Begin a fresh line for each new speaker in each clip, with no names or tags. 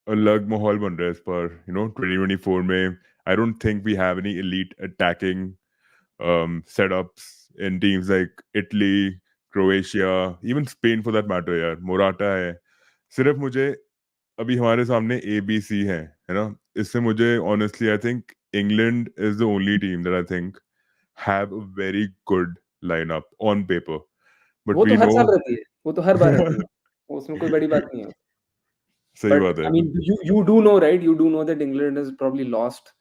अलग माहौल बन रहा है इस पर 2024 में. I don't think we have any elite attacking setups in teams like Italy, Croatia, even Spain for that matter. यार मोराटा है. सिर्फ मुझे अभी हमारे सामने ABC है ना. इससे मुझे honestly I think England is the only team that I think have a very good lineup on paper. But
वो तो
we
हर
know.
साल रहती है, वो तो हर बार रहती है, उसमें कोई बड़ी बात नहीं है.
सही
But
बात है.
I mean, you do know, right? You do know that England has probably lost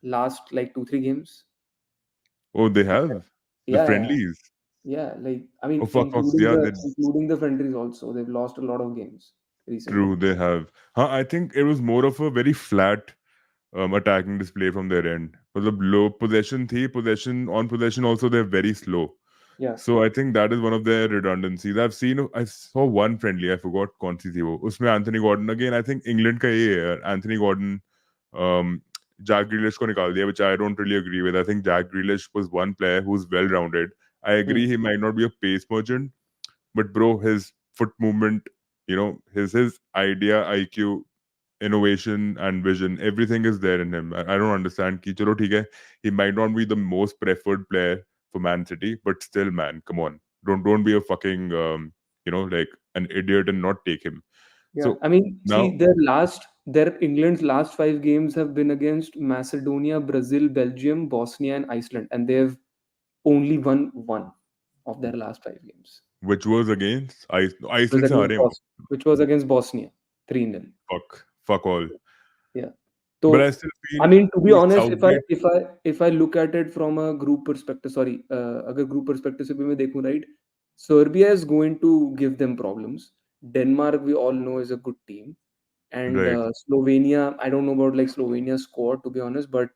last like 2-3 games.
Oh, they have the
Yeah, yeah,
friendlies.
yeah. Like I
Oh,
mean,
fuck off. Yeah, they
including the friendlies also. They've lost a lot of games recently.
true. They have. Huh, I think it was more of a very flat attacking display from their end. मतलब low possession थी. Possession also they're very slow.
Yeah.
So I think that is one of their redundancies. I saw one friendly. I forgot कौन सी थी वो. उसमें Anthony Gordon again. I think England का ये है यार. Anthony Gordon, Jack Grealish को निकाल दिया, which I don't really agree with. I think Jack Grealish was one player who's well-rounded. I
Hmm.
agree he might not be a pace merchant, but bro, his foot movement, his idea, IQ, innovation and vision, everything is there in him. I don't understand ki chalo theek hai, he might not be the most preferred player for Man City, but still, man, come on, don't be a fucking like an idiot and not take him.
Yeah.
So
I mean,
now,
see, their England's last 5 games have been against Macedonia, Brazil, Belgium, Bosnia, and Iceland, and they've only won one of their last 5 games.
which was against
Which was
Iceland se
against
haare ho.
Which was against Bosnia, 3-0.
Fuck all.
Yeah.
But I
So,
still
I
feel
mean, to be honest,
Southgate.
if I look at it from a group perspective, sorry, अगर group perspective से भी मैं देखूं, right, Serbia is going to give them problems. Denmark, we all know, is a good team, and
Right.
Slovenia, I don't know about like Slovenia's squad to be honest, but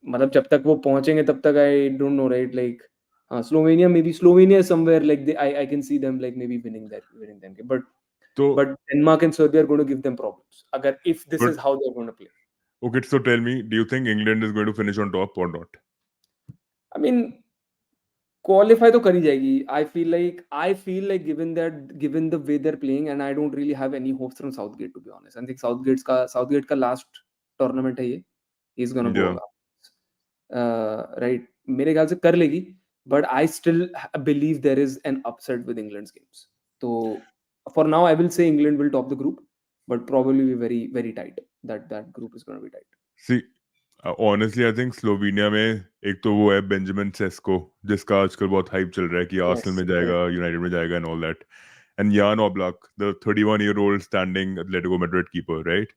मतलब जब तक वो पहुंचेंगे तब तक I don't know, right, like Slovenia is somewhere like I can see them like maybe winning them,
So,
but Denmark and Serbia are going to give them problems. अगर if this
but
is how they're going to play.
okay, so tell me, do you think England is going to finish on top or not?
I mean, qualify तो करी जाएगी. I feel like given the way they're playing, and I don't really have any hopes from Southgate to be honest. I think Southgate का last tournament है ये. He's gonna go.
Yeah.
Right. मेरे ख्याल से कर लेगी, but I still believe there is an upset with England's games. So for now, I will say England will top the group, but probably be very very tight. That group is gonna be tight.
See, honestly, I think Slovenia में एक तो वो है Benjamin Sesko, जिसका आजकल बहुत hype चल रहा है कि आर्सेनल
Yes.
में जाएगा, यूनाइटेड में जाएगा and all that. And Jan Oblak, the 31-year-old standing Atletico Madrid keeper, right?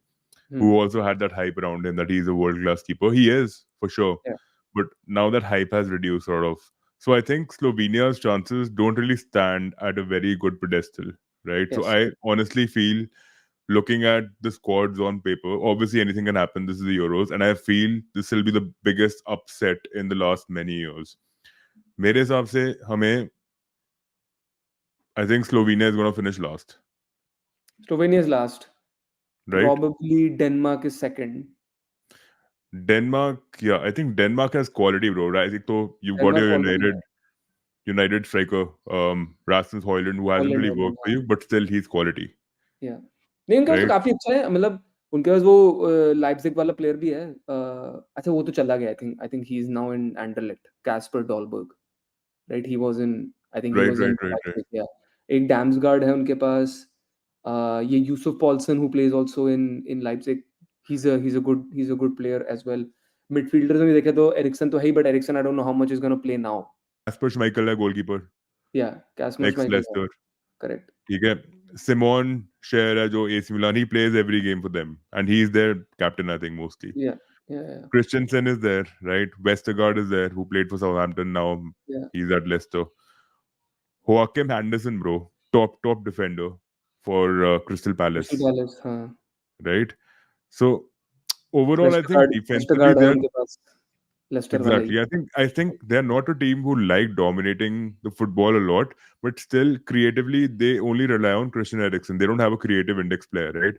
Who
Hmm.
also had that hype around him that he's a world-class keeper. He is, for sure.
Yeah.
But now that hype has reduced, sort of. So I think Slovenia's chances don't really stand at a very good pedestal, right? So
Yes.
I honestly feel, looking at the squads on paper, obviously anything can happen. This is the Euros, and I feel this will be the biggest upset in the last many years. मेरे हिसाब से हमें, I think Slovenia is going to finish last,
Slovenia is last.
right?
Probably Denmark is second.
Denmark, yeah, I think Denmark has quality, bro. Right? I think so. You've got
Denmark
your
quality है.
United striker, Rasmus Højlund, who hasn't
Holland
really
Holland
worked for
हाँ.
you, but still he's quality,
Yeah. नहीं उनके पास तो
right?
काफी अच्छा है, मतलब उनके पास वो लाइप्जिग वाला प्लेयर भी है. अच्छा वो तो चला गया. I think he is now in Anderlecht. Casper Dolberg, right? He
Right,
was
right,
in
right, right.
Leipzig. Yeah. एक Damsgaard है उनके पास. ये Yussuf Poulsen who plays also in Leipzig. He's a good player as well. Midfielders में भी देखे तो Eriksen तो है ही, but Eriksen I don't know how much is going to play now.
Kasper Schmeichel है goalkeeper,
Yeah, Casper
ex
Schmeichel.
Leicester.
Correct.
ठीक है. Simon Scheer है जो AC Milan, he plays every game for them, and he's their captain, I think, mostly.
Yeah, yeah, yeah,
Christensen is there, right? Westergaard is there, who played for Southampton. Now
yeah.
he's at Leicester. Joachim Henderson, bro, top defender for Crystal
Crystal
Palace,
Palace, हाँ.
right? So overall, I think
Westergaard
defensively
Westergaard है
they're
उनके पास, Lester वाला ही.
exactly. I think they're not a team who like dominating the football a lot, but still creatively they only rely on Christian Eriksen. They don't have a creative index player, right?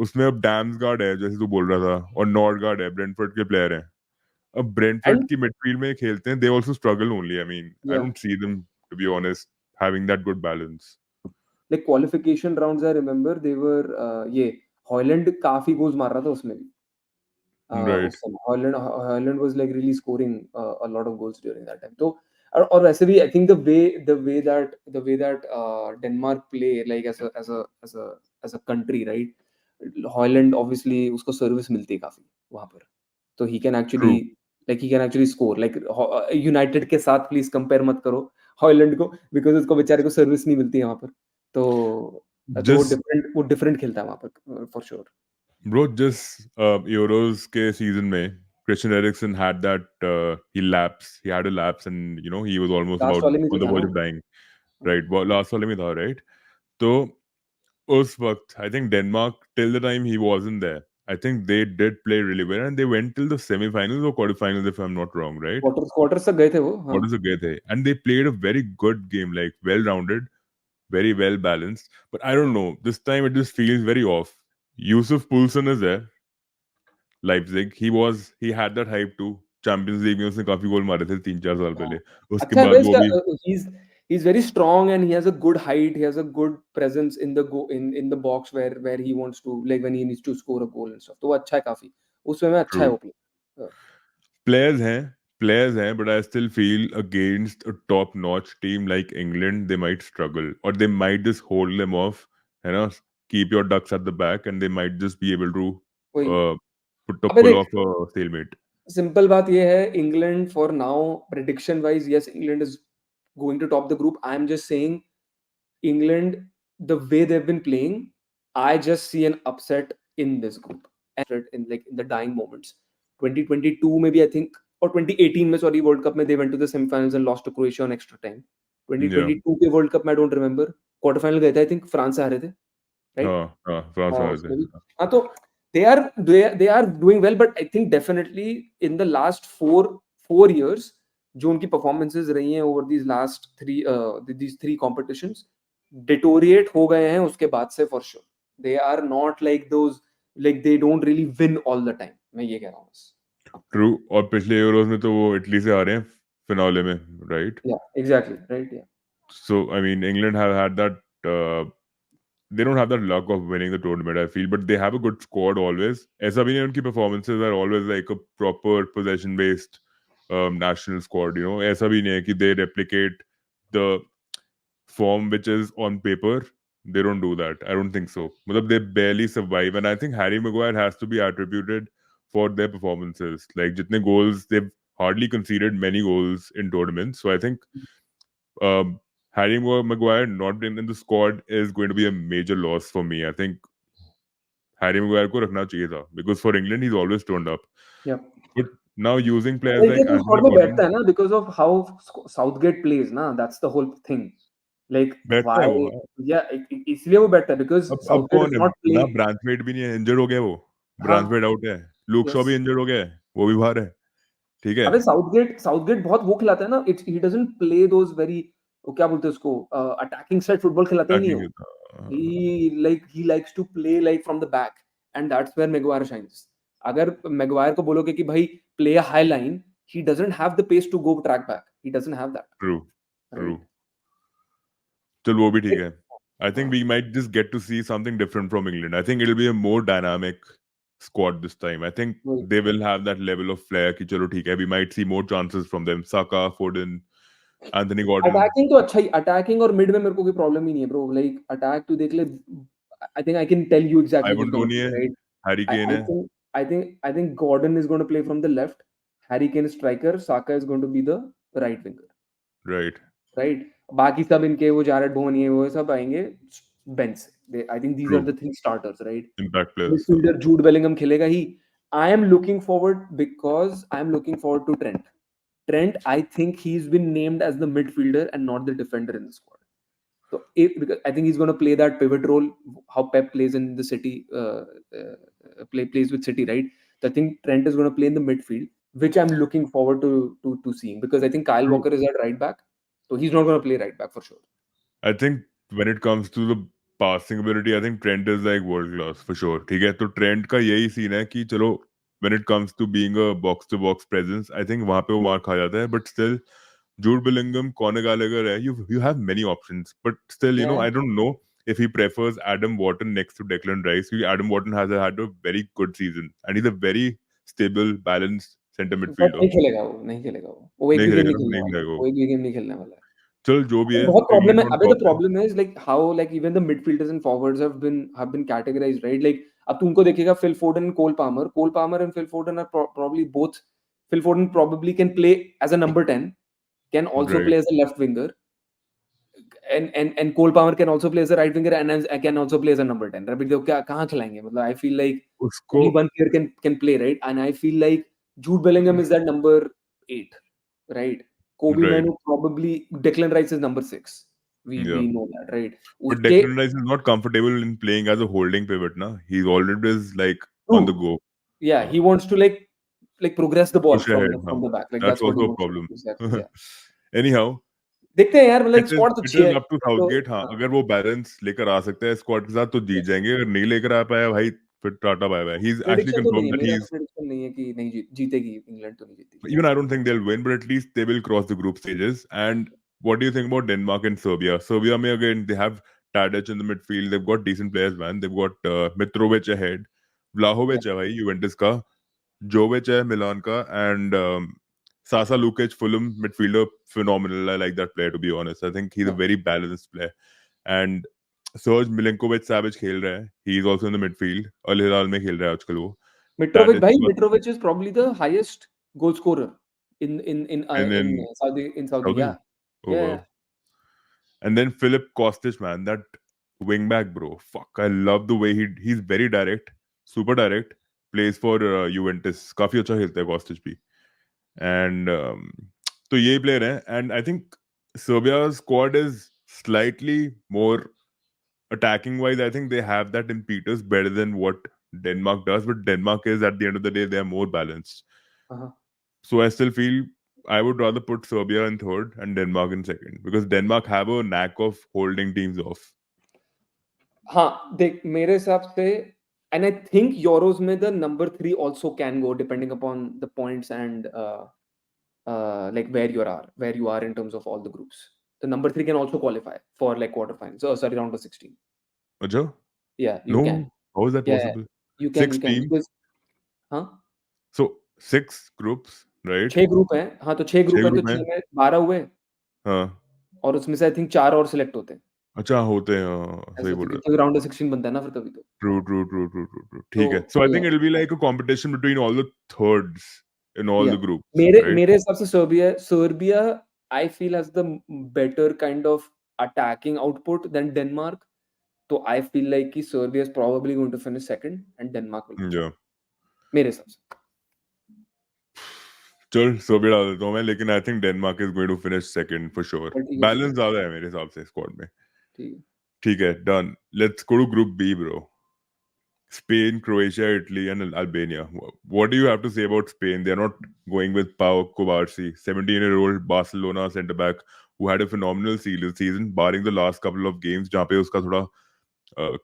उसमें अब डैम्सगार्ड है जैसे तू बोल रहा था, और नॉर्डगार्ड है, ब्रेंटफोर्ड के प्लेयर हैं. अब ब्रेंटफोर्ड
एंड
की मिडफील्ड में खेलते हैं, they also struggle only. I mean I
yeah
don't see them, to be honest, having that good balance.
Like qualification rounds I remember they were ये हॉलैंड काफी goals मार रहा था उसमें भी।
Right.
उस समय Haaland was like really scoring a lot of goals during that time. तो और वैसे भी I think the way that Denmark play like as a country, right? Haaland obviously उसको सर्विस मिलती है काफी वहां पर, तो
True.
He can actually score like United के साथ प्लीज कंपेयर मत करो हॉलैंड को, बिकॉज उसको बेचारे को सर्विस नहीं मिलती है वहां पर। तो
Just
वो डिफरेंट खेलता है वहां पर for sure.
bro, just Euros के season में Christian Eriksen had that he had a lapse and he was almost
last
about
वाले में तो
on the
था ना
verge of
वो।
dying, right? वो last वाले में था, right? तो उस वक्त I think Denmark till the time he wasn't there, I think they did play really well and they went till the semi-finals or quarterfinals if I'm not wrong, right?
Quarters तक गए थे वो, हाँ।
Quarters गए थे and they played a very good game, like well-rounded, very well balanced. But I don't know, this time it just feels very off. Yusuf Poulsen is there, Leipzig. He had that hype too. Champions league में उसने काफी गोल मारे थे 3-4 साल
हाँ।
पहले. उसके
अच्छा है भाई
बाद वो
इसका,
भी
he's very strong and he has a good height, he has a good presence in the go in the box where he wants to, like when he needs to score a goal and stuff, तो वो अच्छा है काफी, उसमें में अच्छा है
true.
वो प्लेयर।
प्लेयर्स हैं but I still feel against a top notch team like England they might struggle or they might just hold them off, you know, keep your ducks at the back and they might just be able to
वही,
uh,
अबे
pull
देख,
off a stalemate.
Simple बात ये है, England for now prediction wise, yes England is going to top the group, I am just saying England, the way they've been playing, I just see an upset in this group. And in the dying moments. 2022 maybe I think, or 2018 में sorry World Cup में they went to the semi-finals and lost to Croatia on extra time.
Yeah.
2022 के World Cup में I don't remember. Quarter final गए थे I think, France से हारे थे, right?
हाँ हाँ फ्रांस
हाँ
हारे थे.
उसमें भी, हाँ तो they are doing well, but I think definitely in the last four years जो उनकी performances रही हैं over these three competitions deteriorate हो गए हैं उसके बाद से for sure. They are not like those, like they don't really win all the time. मैं ये कह रहा हूँ बस।
ट्रू. और पिछले यूरोज में तो वो इटली से हारे हैं फिनाले में, right?
Yeah, exactly, right, yeah.
So I mean England have had that they don't have that luck of winning the tournament, I feel, but they have a good squad always. ऐसा भी नहीं, उनकी performances are always like a proper possession based national squad, ऐसा भी नहीं है कि they replicate the form which is on paper. They don't do that. I don't think so. मतलब they barely survive, and I think Harry Maguire has to be attributed for their performances. Like जितने goals, they've hardly conceded many goals in tournaments. So I think um, Harry Maguire not being in the squad is going to be a major loss for me. I think Harry Maguire को रखना चाहिए था because for England he's always turned up.
Yeah.
But now using players
लेकिन
like
तो
Anthony
squad में बैठता
Gordon,
है ना because of how Southgate plays ना, that's the whole thing. Like
बैठता
why?
है वो.
Yeah, इसलिए वो बैठता है because
अब
Southgate
कौन
is
है?
not
ना
playing.
ब्रांथवेट भी नहीं है, इंजर्ड हो गया वो.
हाँ,
ब्रांथवेट आउट है. लूक शॉ भी
yes.
इंजर्ड हो गया है, वो भी बाहर है. ठीक है.
अबे साउथगेट बहुत वो खिलाता है ना, it's he doesn't play those very, वो क्या बोलते हैं उसको, अटैकिंग साइड फुटबॉल खिलाता ही नहीं
अटैकिंग
हो।
था.
He likes to play like from the back, and that's where Maguire shines. अगर मैगवायर को बोलोगे कि भाई play a high line, he doesn't have the pace to go track back, he doesn't have that,
true. True.
Right?
चल वो भी ठीक है. I think
हाँ,
we might just get to see something different from England. I think it'll be a more dynamic squad this time. I think
वही।
they will have that level of flair कि चलो ठीक है, we might see more chances from them. Saka, Foden, Anthony Gordon.
Attacking तो अच्छा ही, attacking और mid में मेरे को कोई प्रॉब्लम ही नहीं है ब्रो, लाइक अटैक तू देख ले, I think I can tell you exactly
Ivan
who's going to
Toney है,
play, right?
Harry
I,
Kane
I
है.
think I think Gordon is going to play from the left. Harry Kane is striker. Saka is going to be the right winger,
Right.
right? बाकी सब इनके वो Jared बोवन ये वो सब आएंगे bench से। I think these are
True.
the three starters, right?
Impact players.
Midfielder Jude Bellingham खेलेगा ही। I am looking forward because I am looking forward to Trent. Trent, I think he's been named as the midfielder and not the defender in the squad. So because I think he's going to play that pivot role, how Pep plays in the City, plays with City, right? So I think Trent is going to play in the midfield, which I'm looking forward to seeing, because I think Kyle
True.
Walker is at right back, so he's not going to play right back for sure.
I think when it comes to the passing ability, I think Trent is like world class for sure. ठीक है, तो Trent का यही scene है कि चलो when it comes to being a box to box presence, I think वहां पे वो मार खा जाता है, but still Jude Bellingham, Conor Gallagher है, you have many options, but still
Yeah.
I don't know if he prefers Adam Wharton next to Declan Rice. Because Adam Wharton has had a very good season and he's a very stable, balanced center
but
midfielder.
नहीं खेलेगा वो एक
नहीं
भी game
खेलेगा
नहीं
ना,
खेलने
नहीं
वाला है,
खेलेगा वो।
वो एक भी गेम नहीं खेलने वाला है।
चल जो भी है,
बहुत प्रॉब्लम है
England on
अबे। द
top है।
Problem is like how like even the midfielders and forwards have been categorized, right? Like अब तू उनको देखेगा, Phil Foden, Cole Palmer and Phil Foden are probably both. Phil Foden probably can play as a number 10, can also
Right.
play as a left winger, and Cole Palmer can also play as a right winger and can also play as a number 10. Right? क्या कहाँ खिलाएंगे? मतलब I feel like
उसको
only one player can play, right? And I feel like Jude Bellingham is that number 8, right? Kobe
right.
Manu probably, Declan Rice is number 6.
Yeah.
We know that, right?
But
उसके
Declan Rice is not comfortable in playing as a holding pivot, na. He's always like on the
true.
go.
Yeah, he wants to like progress the ball
Push ahead.
from the back. Like
That's
that's what he
also a
wants to do.
problem.
Exactly. Yeah.
Anyhow,
देखते हैं यार, मतलब squad तो
it
अच्छी
is
है
up to
तो
Southgate. हाँ, अगर वो बैलेंस लेकर आ सकते हैं स्क्वाड के साथ तो जीत जाएंगे। अगर नहीं लेकर आ पाया भाई, फिर टाटा bye bye. He's actually
prediction तो नहीं
confirmed
है,
that
मेरा तो
he's
प्रेडिक्शन नहीं है कि नहीं जीतेगी इंग्लैंड, तो नहीं जीतेगी।
even I don't think they'll win, but at least they will cross the group stages. And what do you think about Denmark and Serbia? Serbia, may again they have Tadic in the midfield. They've got decent players, man. They've got Mitrovic ahead, Vlahovic है भाई Juventus का, Jovic है Milan का, and Sasa Lukic, Fulham midfielder, phenomenal. I like that player, to be honest. I think he's a very balanced player. And Serge Milinkovic-Savic खेल रहा है. He is also in the midfield. Al Hilal में खेल रहा है आजकल वो.
Mitrovic
Tadic
भाई,
was
Mitrovic is probably the highest goal scorer in
and
in
then
Saudi,
Saudi.
yeah.
Oh
Yeah,
wow.
yeah.
And then Philip Kostic, man, that wingback, bro. Fuck, I love the way he's very direct, super direct. Plays for Juventus. काफी अच्छा खेलता है Kostic भी. And तो ये player है. And I think Serbia's squad is slightly more attacking wise. I think they have that in Peters better than what Denmark does. But Denmark is, at the end of the day, they are more balanced.
Uh-huh.
So I still feel I would rather put Serbia in third and Denmark in second because Denmark have a knack of holding teams off.
हाँ देख, मेरे हिसाब से and I think Euros में the number 3 also can go depending upon the points and like where you are in terms of all the groups. The number 3 can also qualify for like quarterfinals. Oh, sorry, round of 16.
Acha?
Yeah, you
No,
can.
how is that
Yeah,
possible?
you can
6 teams.
because हाँ
So 6 groups, right?
6 group हैं। हाँ, तो 6 group
6
हैं तो
group
6
हैं.
में 12 हुए
हाँ.
और उसमें से आई थिंक 4 और सिलेक्ट होते हैं।
अच्छा होते हैं, हाँ, सही
ऐसे
बोल रहे हो.
क्योंकि राउंड ऑफ 16 बनता है ना फिर तभी तो।
True. ठीक है.
तो
So I think it'll be like a competition between all the thirds in all the groups, right?
मेरे हिसाब से Serbia I feel has the better kind of attacking output then Denmark. तो आई फील लाइक कि Serbia is probably going to finish second and Denmark will
Yeah.
मेरे हिसाब से।
चल Serbia डाल देता हूँ मैं, लेकिन I think Denmark is going to finish second for sure.
ठीक है,
बैलेंस ज्यादा है मेरे हिसाब से स्क्वाड में.
ठीक है।
ठीक है, done. Let's go to group B, bro. Spain, Croatia, Italy, and Albania. What do you have to say about Spain? They're not going with Pau Kubarsi, 17-year-old Barcelona centre back who had a phenomenal season, barring the last couple of games जहाँ पे उसका थोड़ा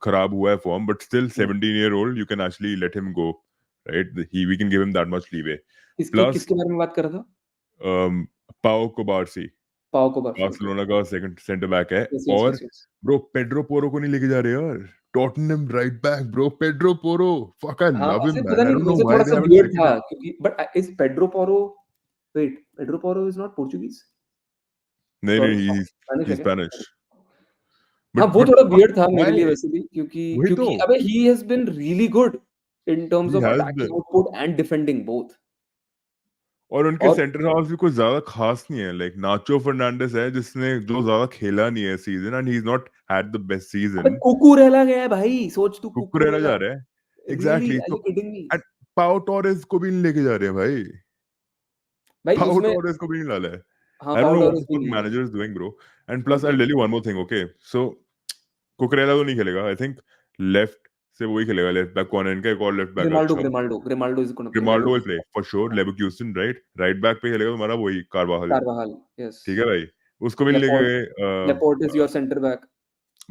खराब हुआ है form, but still 17-year-old, you can actually let him go, right? We can give him that much leeway.
किसके बारे में बात कर रहा था?
Pau Kubarsi,
पाओ को बार्सी।
बार्सिलोना का सेकंड सेंटर बैक है.
Yes,
और
yes.
ब्रो पेड्रो पोरो को नहीं लेके जा रहे यार. Tottenham right back bro, Pedro Porro. Fuck, I
हाँ,
love him,
पता
man. I
नहीं
don't know
मुझे
why
थोड़ा
they
सा
haven't
वियर्ड
picked
था
him.
क्योंकि but is Pedro Porro, wait, Pedro Porro is not Portuguese?
नहीं,
स्पेनिश है
he's
क्या?
Spanish.
हाँ,
But
वो थोड़ा वियर्ड था
why?
मेरे लिए वैसे भी
वही तो.
क्योंकि अबे he has been really good in terms
He
of
has
attacking
been.
Output and defending both.
और उनके
और
सेंटर हाफ भी कुछ ज्यादा खास नहीं है. लाइक नाचो फर्नांडिस है जिसने जो ज्यादा खेला नहीं है season, and he is not had the best
अबे
सीजन.
कुकुरेला गया है भाई, सोच तू
कुकुरेला
कुकुरेला।
जा रहा है.
Really,
exactly.
आर यू
तो
किडिंग मी?
एंड पाउ टोरेस को भी नहीं लेके जा रहे हैं भाई.
भाई
पाउ
उसमें
टोरेस को भी नहीं डाला है.
हाँ,
I don't
पाओ
know what
टोरेस
the
भी
fuck
नहीं है।
manager is doing, bro. And plus, I'll
Okay.
tell you one more thing, okay? So, Cucurella तो नहीं खेलेगा. I think left से वही खेलेगा. Left back कौन है इनका? एक और left back
Grimaldo
अच्छा.
is going to play.
Grimaldo will play for sure. Leverkusen, right? Right back पे खेलेगा तुम्हारा वही Carvajal.
Carvajal, yes.
ठीक है भाई. उसको भी नहीं लेके
Laporte is
गए.
your center back.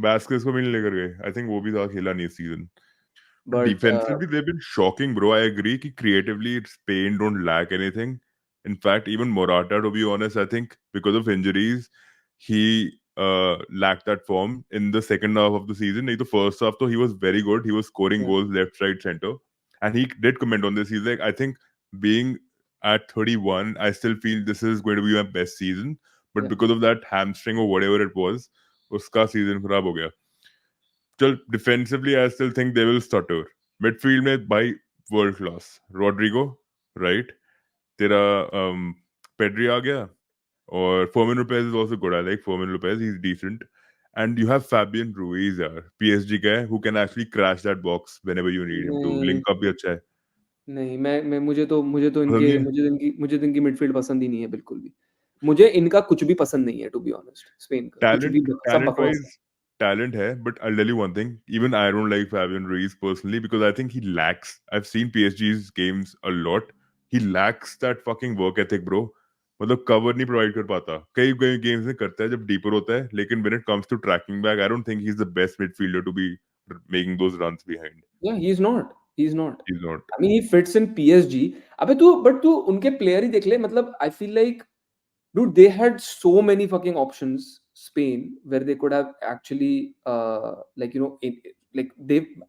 Vasquez को भी नहीं लेकर गए. I think वो भी ज्यादा खेला नहीं इस season.
But
Defensively, they've been shocking, bro. I agree कि creatively Spain don't lack anything. In fact, even Morata, to be honest, I think because of injuries, he lacked that form in the second half of the season. In the first half, though, he was very good. He was scoring
Yeah.
goals left, right, center, and he did comment on this. He's like, I think being at 31, I still feel this is going to be my best season, but
Yeah.
because of that hamstring or whatever it was, uska season खराब हो गया. Still, defensively, I still think they will stutter. Midfield में by world class. Rodrigo, right? तेरा Pedri आ गया. Or Fermin Lopez is also good. I like Fermin Lopez. He's decent. And you have Fabian Ruiz, yaar, PSG guy who can actually crash that box whenever you need him to.
नहीं,
Link up भी अच्छा है.
नहीं, मैं मुझे तो
पसंद नहीं है?
मुझे तो इनकी मिडफील्ड पसंद ही नहीं है बिल्कुल भी। मुझे इनका कुछ भी पसंद नहीं है टू बी ऑनेस्ट, स्पेन का कुछ भी सब
Talent
बकवास है।
wise, talent hai, but I'll tell you one thing. Even I don't like Fabian Ruiz personally because I think he lacks. I've seen PSG's games a lot. He lacks that fucking work ethic, bro. मतलब cover नहीं provide कर पाता. कई कई games में करता है जब डीपर होता है, लेकिन when it comes to tracking back, I don't think he's the best midfielder to be making those runs behind.
Yeah, he is not. He is not.
He's not.
I mean, he fits in PSG. अबे तू उनके player ही देख ले, मतलब I feel like dude, they had so many fucking options, Spain, where they could have actually, like you know, like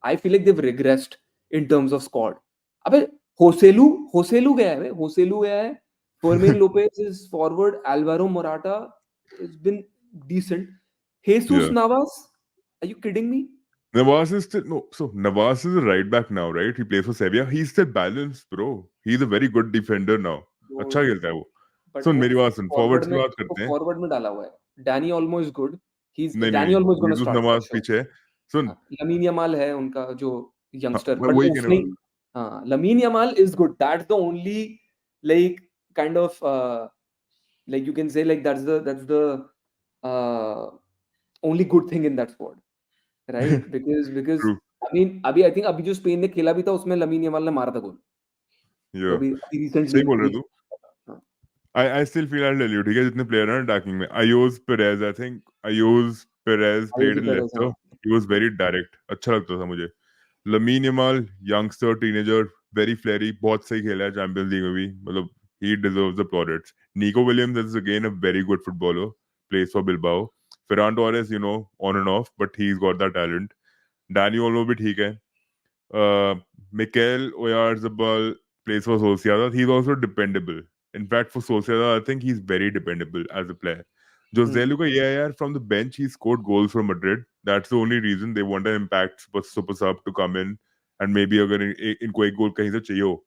I feel like they've regressed in terms of squad. अबे Joselu गया है, Joselu गया है. Fermin Lopez is forward. Alvaro Morata has been decent. Jesus
Yeah.
Navas, are you kidding me?
Navas is still no. So Navas is a right back now, right? He plays for Sevilla. He's still balanced, bro. He's a very good defender now. अच्छा
Dude,
खेलता है वो.
but
सुन
वो
मेरी बात सुन.
Forward
forwards की
में
बात करते हैं.
फॉरवर्ड में डाला हुआ है. Dani Olmo is good.
नहीं नहीं
Dani Olmo is going to
Jesus
start for
Nawaz
sure.
पीछे है. सुन.
Lamine Yamal है उनका जो
हाँ,
यंगस्टर,
मैं
बट
वही कहने
उसने
वाला हूँ.
हाँ, Lamine Yamal is good. That's the only like kind of like you can say like that's the uh, only good thing in that squad, right? Because
True.
I mean I think अभी जो Spain ने खेला भी था उसमें Lamine Yamal ने मारा था गोल. तो
Yeah.
अभी रिसेंटली
सही बोल रहे तू.
हाँ,
I still feel I'll tell you. ठीक है जितने प्लेयर हैं अटैकिंग में. Ayos Perez, I think Ayos Perez played
Ayoze
in
Perez,
Leicester.
हाँ,
He was very direct. अच्छा लगता था मुझे. Lamine Yamal, youngster, teenager, very flary. बहुत सही खेला है चैंपियंस लीग में भी. मतलब he deserves the plaudits. Nico Williams is again a very good footballer. Plays for Bilbao. Ferran Torres, you know, on and off, but he's got that talent. Dani Olmo भी ठीक है. Mikel Oyarzabal plays for Sociedad. He's also dependable. In fact, for Sociedad, I think he's very dependable as a player. Joselu का ये है यार, from the bench he scored goals for Madrid. That's the only reason they want an impact super sub to come in, and maybe अगर इनको एक गोल कहीं से चाहिए हो,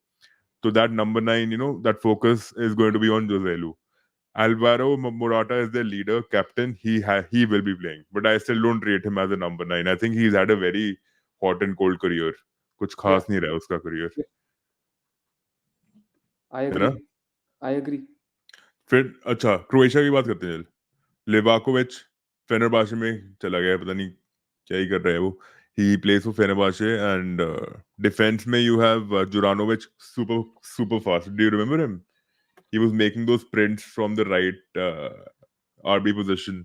so that number 9, you know, that focus is going to be on Joselu. Alvaro Morata is their leader, captain. He will be playing, but I still don't rate him as a number 9. I think he's had a very hot and cold career. कुछ
Yeah,
खास नहीं रहा उसका career,
yeah, I
है ना.
agree. I agree.
फिर अच्छा Croatia की बात करते हैं. लिवाकोविच फेनेरबाचे में चला गया, पता नहीं क्या ही कर रहा है वो. He plays for Fenerbahce. And defence में you have Juranovic, super super fast. Do you remember him? He was making those sprints from the right RB position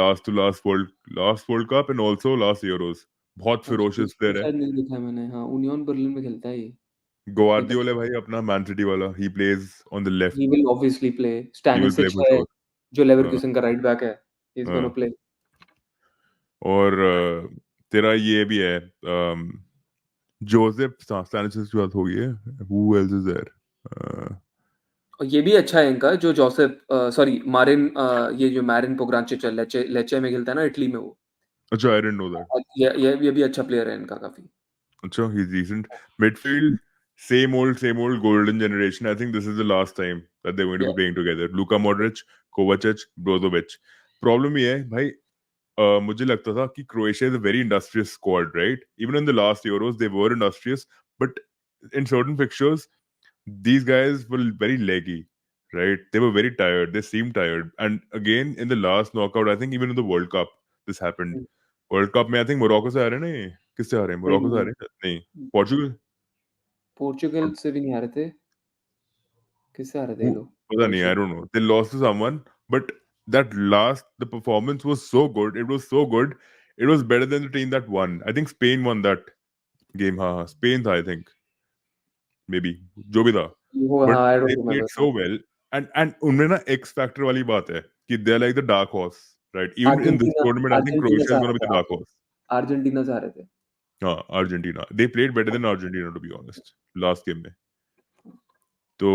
last World Cup and also last Euros. बहुत
अच्छा,
ferocious
ये
player है.
शायद नहीं देखा है मैंने, हाँ, यूनियन बर्लिन में खेलता है ये. देखा.
Guardiola भाई अपना Man City वाला. He plays on the left.
He will obviously play.
He will play
Stanisic
for
है
sure.
जो
हाँ,
लेवरकुसन का राइट बैक है. He is gonna
हाँ.
play.
और तेरा ये भी है जोसेफ स्टैनिस की बात हो गई है. Who else is there?
और ये भी अच्छा है इनका जो जोसेफ, सॉरी मारिन, ये जो मैरिन पोग्रांचिच है, लेचे में खेलता है ना इटली में वो.
अच्छा, I didn't know that.
ये भी अच्छा प्लेयर है इनका काफी.
अच्छा, he's decent. Midfield, same old golden generation. I think this is the last time that they're going to
Yeah.
be playing together. Luka Modric, Kovacic, Brozovic. Problem ये है भाई, मुझे लगता था कि Croatia is a very industrious squad, right? Even in the last Euros, they were industrious, but in certain fixtures, these guys were very leggy, right? They were very tired. They seemed tired. And again, in the last knockout, I think even in the World Cup, this happened. World cup में I think Morocco से आ रहे हैं ना ये. किससे आ रहे हैं? Morocco से आ
नहीं,
रहे हैं? नहीं, पोर्चुगल.
पोर्चुगल से भी नहीं आ रहे थे. किससे आ रहे थे ये लोग?
पता नहीं, I don't know. They lost to someone, but that last the performance was so good. It was so good. It was better than the team that won. I think Spain won that game. हाँ, Spain था I think, maybe जो भी था.
वो
But
हाँ, I
they
don't
played
remember.
so well. And उनमें ना X factor वाली बात है कि they are like the dark horse. right? Even in this tournament, I think
Argentina
Croatia
से
is
आ
going
रहे
to be
थे
the dark horse.
अर्जेंटीना से आ रहे थे
Argentina. They played better than Argentina, to be honest, last game में. तो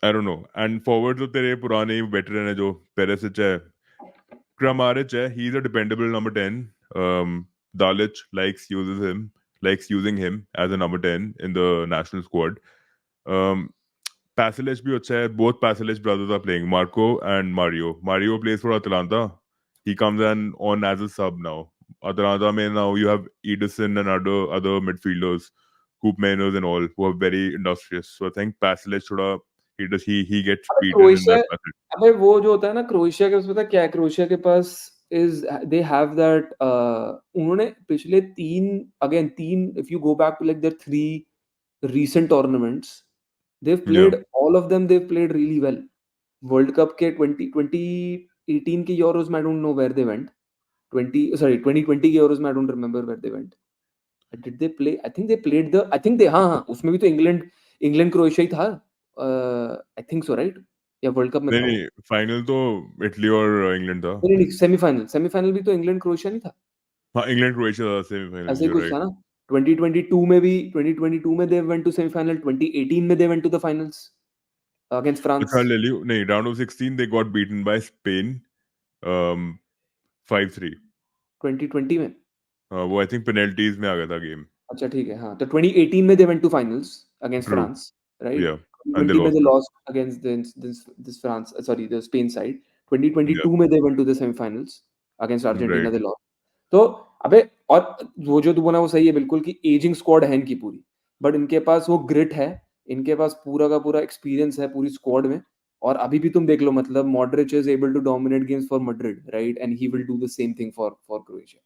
I don't know. And forward तो तेरे पुराने veteran है जो Perisic है, Kramaric है. He's a dependable number 10. Dalic likes using him as a number 10 in the national squad. Um, Pasalic भी अच्छा है. Both Pasalic brothers are playing. Marco and Mario. Mario plays for Atalanta. He comes on as a sub now. Atalanta में now you have Ederson and other midfielders, Coop Mainers and all, who are very industrious. So I think Pasalic थोड़ा he gets
अबे
beaten in
Croatia
that passage.
अबे वो जो होता है ना Croatia के पास पता है क्या है क्रोएशिया के पास इज दे हैव दैट उन्होंने पिछले तीन if you go back to like their 3 recent tournaments they've
Yeah.
played all of them they've played really well world cup के 2018 के euros में I don't know where they went 2020 के euros में I don't remember where they went did they play I think they played I think they हाँ उसमें भी तो England Croatia ही था I think so right या वर्ल्ड कप में था वो
नहीं फाइनल तो इटली और इंग्लैंड था.
नहीं सेमीफाइनल भी तो इंग्लैंड क्रोएशिया नहीं था
हाँ इंग्लैंड क्रोएशिया था सेमीफाइनल.
ऐसे ही
यू
कुछ था
राइट.
ना 2022 में दे वेंट टू सेमीफाइनल 2018 में they went to the finals against France
अच्छा ले लियो. नहीं round of 16 they got beaten by Spain 5-3.
2020 में
वो आई थिंक पेनल्टीज में आ गया था गेम.
अच्छा ठीक है हाँ तो 2018 में they went to finals against
true.
France right
या एंड दे
2020 में they
lost.
Lost against this France sorry the Spain side
या
2022 में they went to the semifinals against Argentina
right.
They lost तो अबे और वो जो तू बोला वो सही है बिल्कुल कि एजिंग स्क्वाड है इनकी पूरी बट इनके पास वो ग्रिट है इनके पास पूरा का पूरा एक्सपीरियंस है पूरी स्क्वाड में और अभी भी तुम देख लो मतलब Modric is able to dominate games for Madrid right and he will do the same thing for Croatia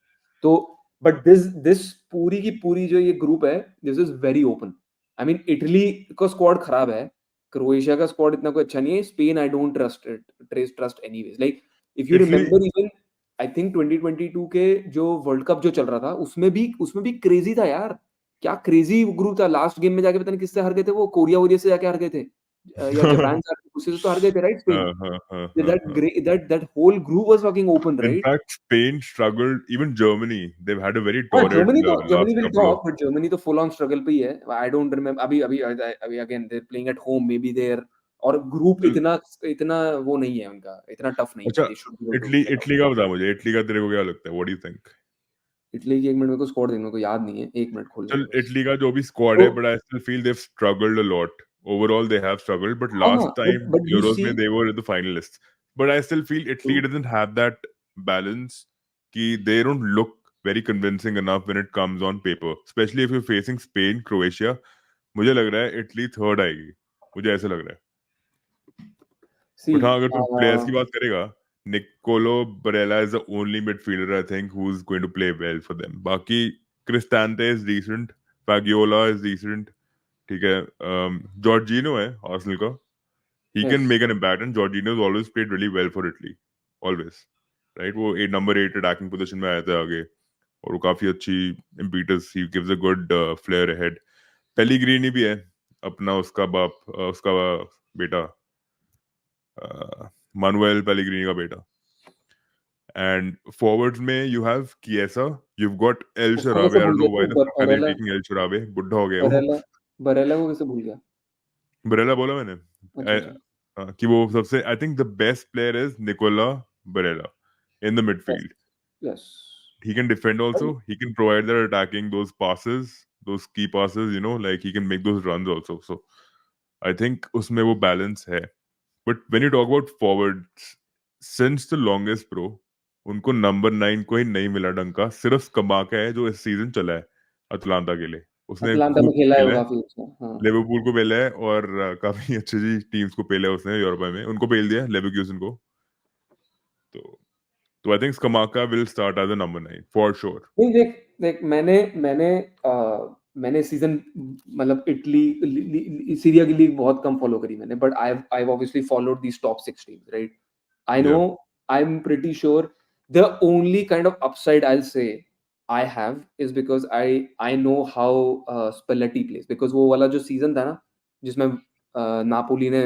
तो बट दिस पूरी की पूरी जो ये ग्रुप है this is very open I mean Italy का स्क्वाड खराब है क्रोएशिया का स्क्वाड इतना कोई अच्छा नहीं है Spain I don't trust anyways like if you
Italy
remember even I think 2022 के जो वर्ल्ड कप जो चल रहा था उसमें भी क्रेजी था यार क्या क्रेजी ग्रुप था लास्ट गेम में जाके पता नहीं किससे हार गए थे वो कोरिया वोरिया से जाके हार गए थे या जापान से उससे तो हार गए थे राइट स्पेन
हाँ हाँ हाँ
that
हाँ.
great that whole group was fucking open
In
right
fact, Spain struggled. Even Germany, they've had a very
हाँ
torrid
Germany
last
will
couple of.
Talk but Germany तो फुल ऑन स्ट्रगल पे ही है I don't remember अभी again they playing at home maybe there और group इतना इतना वो नहीं है उनका इतना टफ नहीं है
अच्छा
they should be able to
Italy
get out
Italy का बता मुझे. इटली का तेरे को क्या लगता है? What do you think?
Italy की 1 मिनट मेरे को स्कोर देखने को याद नहीं है 1 मिनट खोल
चल
लेंगे बस
इटली का जो भी स्क्वाड
तो
है, but I still feel they've struggled a lot. Overall, they have struggled, but
हाँ
last time
but you
Euros
सी
में they were the finalists. But I still feel Italy doesn't have that balance. कि they don't look very convincing enough when it comes on paper, especially if you're facing Spain, Croatia. मुझे लग रहा है Italy third आएगी. मुझे ऐसा लग रहा है.
सी
But हाँ अगर तुम प्लेयर्स की बात करेगा, Nicolo Barella is the only midfielder I think who's going to play well for them. बाकी Cristante is decent, Fagiola is decent. ठीक है. Jorginho है आर्सेनल का. He can
yes
make an impact, and Jorginho has always played really well for Italy. Always. Right? वो number 8 attacking position में आया था आगे और वो काफी अच्छी impetus. He gives a good flair ahead. Pellegrini भी है अपना उसका बेटा Manuel Pellegrini का बेटा. And forwards में you have Chiesa, you've got El
उसको
Shaarawy.
कैसे
I
भूल
don't know
गया
why
तू
the fuck are they
Barela
taking El Shaarawy? बुढ़ा हो गया वो.
बरेला बरेला को कैसे भूल गया
बरेला बोला मैंने.
अच्छा अच्छा
कि वो सबसे I think the best player is Nicola Barella in the
yes
midfield.
Yes
He can defend also. He can provide that attacking those passes, those key passes. Like he can make those runs also. So I think उसमें वो balance है. But when you talk about forwards, since the longest bro, उनको number 9 को ही नहीं मिला ढंग का. सिर्फ स्कमाका है जो इस सीजन चला है अटलांटा के लिए. उसने
अटलांटा में
खूब
खेला है वो
खेला है.
काफी अच्छा हाँ
लिवरपूल को पेला है और काफी अच्छी जी टीम्स को पेला है उसने यूरोप में. उनको पेल दिया लेवरक्यूजन को. तो I think Scamacca will start as a number 9 for sure.
नहीं देख देख मैंने सीजन मतलब इटली सीरिया की लीग बहुत कम फॉलो करी मैंने but I obviously followed these top 6 teams right I know
Yeah.
I am pretty sure the only kind of upside I will say I have is because I know how Spalletti plays because वो वाला जो season था ना जिसमें Napoli ने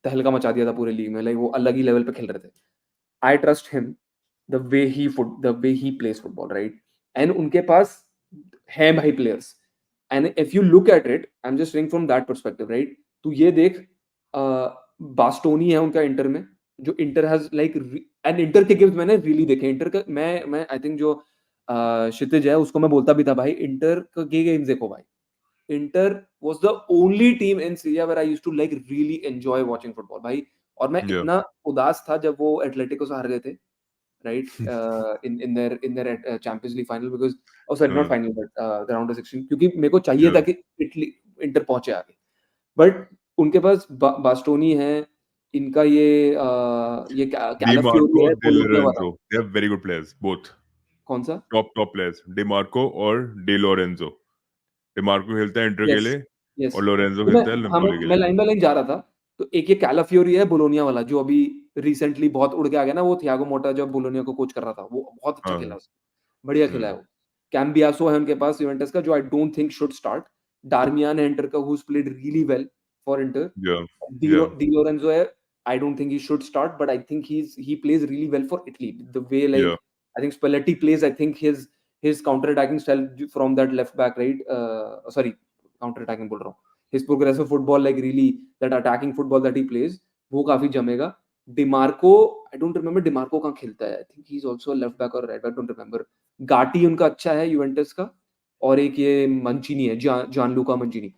तहलका मचा दिया था पूरे लीग में लाइक वो अलग ही लेवल पे खेल रहे थे I trust him the way he plays football, right? And उनके पास है भाई players. And if you look at it, I'm just saying from that perspective, right? तू ये देख, बास्टोनी है उनका इंटर में, जो inter has like, and inter के गेम्स मैंने रियली देखे। इंटर का मैं आई थिंक जो क्षितिज है उसको मैं बोलता भी था भाई, इंटर के गेम्स देखो भाई। Inter was the only team in Serie A where I used to like really enjoy watching football भाई। और मैं
Yeah.
इतना उदास था जब वो एटलेटिको से हार गए थे, right? In their Champions League final, because sorry, not final, but the round of 16, क्योंकि मेरे को चाहिए था
Yeah.
कि इटली इंटर पहुंचे आगे, बट उनके पास बास्टोनी है, इनका ये कैलाफियोरी
DiMarco,
है,
De
बोलोनिया वाला।
Lorenzo. They have very good players, both.
कौन सा?
Top players. DiMarco और De Lorenzo. DiMarco खेलता है इंटर के
यस,
लिए
यस।
और लोरेंजो
तो मैं
खेलता है
हाँ,
नपोली के
मैं
लिए।
लाइन बाय लाइन जा रहा था। तो एक ये कैलाफियोरी है बोलोनिया वाला, जो अभी रिसेंटली बहुत उड़ के आ गया ना, वो थियागो मोटा जब बोलोनिया को कोच कर रहा था, वो बहुत अच्छा खेला
हाँ।
उसने, बढ़िया खेला है वो। कैम्बियासो है उनके पास यूवेंटस का, जो I don't think should start. Darmian है इंटर का, who played really well for Inter.
Yeah. Yeah.
Di Lorenzo है, I don't think he should start, but I think he plays really well for Italy, the way like
Yeah.
I think Spalletti plays, I think his counter attacking style from that left back, right? Sorry, counter attacking बोल रहा हूँ, his progressive football, like really that attacking football that he plays, वो काफी जमेगा। Dimarco, I don't remember Dimarco कहाँ खेलता है, I think he is also left back और right back, don't remember. Gatti उनका अच्छा है यूवेंटस का, और एक ये मंचिनी है, Gianluca Mancini,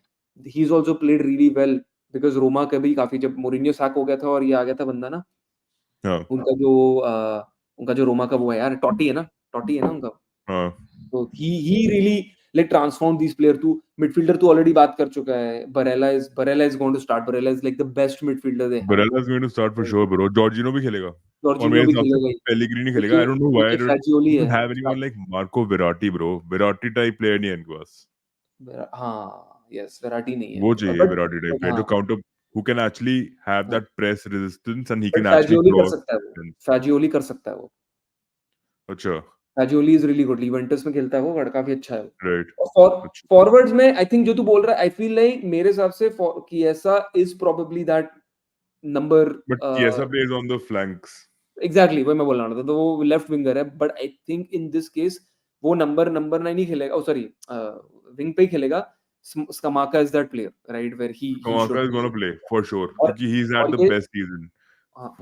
he is also played really well, because Roma का भी काफी, जब मोरिनियो सैक हो गया था और ये आ गया था बंदा ना,
हाँ।
उनका जो रोमा का वो है यार, टॉटी है ना, उनका।
हाँ।
तो he really like transformed these players to midfielder। तू ऑलरेडी बात कर चुका है, Barela is going to start। Barela is like the best midfielder they have।
Barella is going to start for sure, bro. Jorginho भी खेलेगा और
जॉर्जिनियो
मेरे
भी
हिसाब से
खेलेगा ही।
पेलिग्रिनी खेलेगा।
पीछे
I don't know why
पीछे
they
फैजियोली
don't
है।
have anyone like Marco Verratti, bro. Verratti type player नहीं है इनके पास।
हाँ, यस, वेराटी नहीं है
वो
इनके पास,
चाहिए Verratti type player
हाँ,
जो counter, who can actually have
हाँ,
that press resistance and he
but
can actually
फैजियोली कर
cross.
सकता है वो, फैजियोली कर सकता है वो।
अच्छा।
फैजियोली इज रियली गुड, यूवेंटस में खेलता है वो, बड़ा काफी अच्छा है
Right.
वो। और
अच्छा।
फॉरवर्ड्स में आई थिंक जो तू बोल रहा है, आई फील लाइक मेरे हिसाब से Chiesa is probably that number.
But Chiesa plays on the flanks.
Exactly वही मैं बोल रहा था, तो वो लेफ्ट विंगर है, but I think in this case वो नंबर 9 ही खेलेगा, सॉरी विंग पे ही खेलेगा। Scamacca is that player, right, where he
Kamaka
शुड।
is going to play for sure
और
क्योंकि he's had
और
the
ये
best season